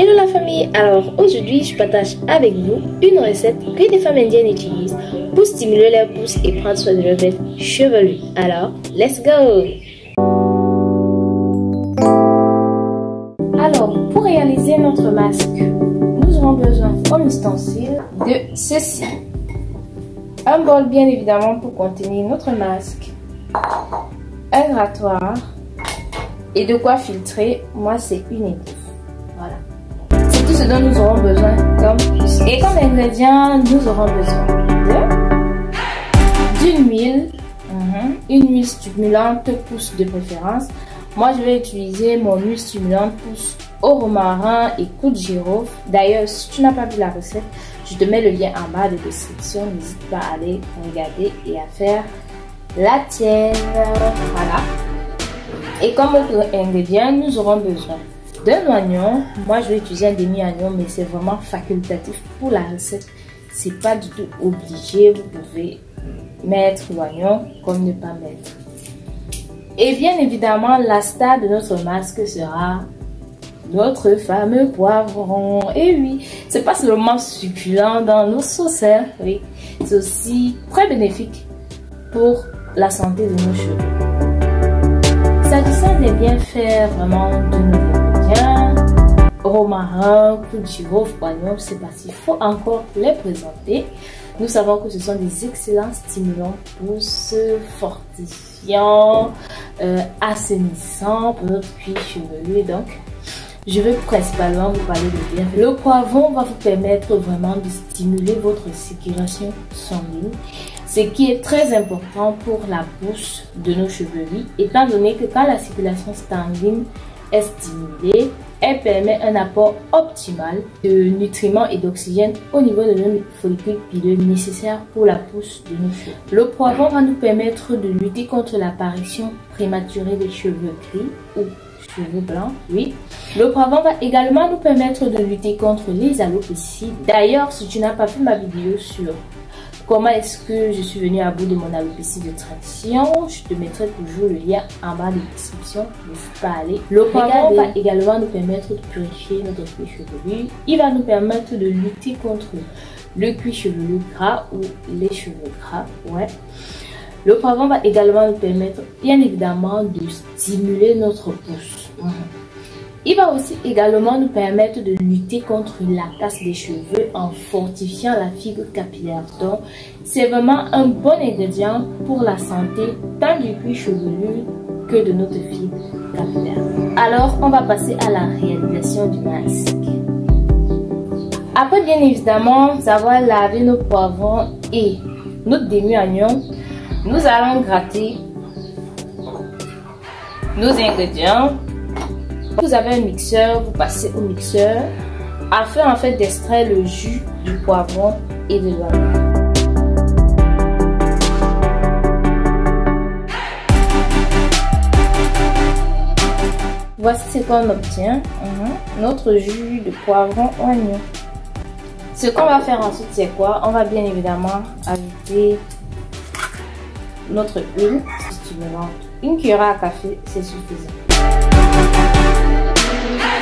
Hello la famille, alors aujourd'hui je partage avec vous une recette que des femmes indiennes utilisent pour stimuler leurs pouces et prendre soin de leur tête chevelue. Alors, let's go! Alors, pour réaliser notre masque, nous aurons besoin comme ustensile de ceci. Un bol bien évidemment pour contenir notre masque, un grattoir et de quoi filtrer. Moi c'est une étouffe. Voilà. C'est tout ce dont nous aurons besoin comme plus. Et comme ingrédients, nous aurons besoin d'une huile, une huile stimulante pousse de préférence. Moi je vais utiliser mon huile stimulante pousse au romarin et clou de girofle. D'ailleurs, si tu n'as pas vu la recette, je te mets le lien en bas de description. N'hésite pas à aller regarder et à faire la tienne. Voilà. Et comme autre ingrédient, nous aurons besoin d'un oignon. Moi je vais utiliser un demi-oignon, mais c'est vraiment facultatif pour la recette. C'est pas du tout obligé. Vous pouvez mettre l'oignon comme ne pas mettre. Et bien évidemment, la star de notre masque sera notre fameux poivron. Et oui, c'est pas seulement succulent dans nos sauces, hein. Oui, c'est aussi très bénéfique pour la santé de nos cheveux. S'agissant des bienfaits vraiment de nos ingrédients, romarin, clou de girofle, oignon, c'est parce qu'il faut encore les présenter. Nous savons que ce sont des excellents stimulants pour se fortifiant, assainissant pour notre cuir chevelu. Donc, je vais principalement vous parler de bienfaits. Le poivron va vous permettre vraiment de stimuler votre circulation sanguine, ce qui est très important pour la pousse de nos chevelus, étant donné que quand la circulation sanguine est stimulée, elle permet un apport optimal de nutriments et d'oxygène au niveau de nos follicules pileux nécessaires pour la pousse de nos cheveux. Le poivron va nous permettre de lutter contre l'apparition prématurée des cheveux gris ou cheveux blancs. Oui. Le poivron va également nous permettre de lutter contre les alopécies. D'ailleurs, si tu n'as pas vu ma vidéo sur comment est-ce que je suis venue à bout de mon alopécie de traction, je te mettrai toujours le lien en bas de description. N'hésite pas à aller. Le poivron va également nous permettre de purifier notre cuir chevelu. Il va nous permettre de lutter contre le cuir chevelu gras ou les cheveux gras. Ouais. Le poivron va également nous permettre, bien évidemment, de stimuler notre pousse. Il va aussi également nous permettre de lutter contre la casse des cheveux en fortifiant la fibre capillaire. Donc, c'est vraiment un bon ingrédient pour la santé tant du cuir chevelu que de notre fibre capillaire. Alors, on va passer à la réalisation du masque. Après, bien évidemment, avoir lavé nos poivrons et notre demi-oignon, nous allons gratter nos ingrédients. Vous avez un mixeur, vous passez au mixeur afin en fait d'extraire le jus du poivron et de l'oignon. Voici ce qu'on obtient, notre jus de poivron oignon. Ce qu'on va faire ensuite, c'est quoi? On va bien évidemment ajouter notre huile stimulante. Une cuillère à café, c'est suffisant.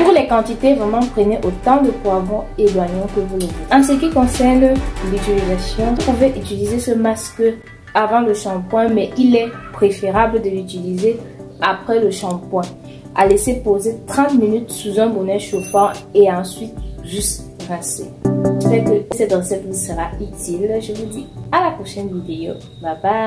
Pour les quantités, vraiment prenez autant de poivrons et d'oignons que vous le voulez. En ce qui concerne l'utilisation, vous pouvez utiliser ce masque avant le shampoing, mais il est préférable de l'utiliser après le shampoing. À laisser poser 30 minutes sous un bonnet chauffant et ensuite juste rincer. J'espère que cette recette vous sera utile. Je vous dis à la prochaine vidéo. Bye bye.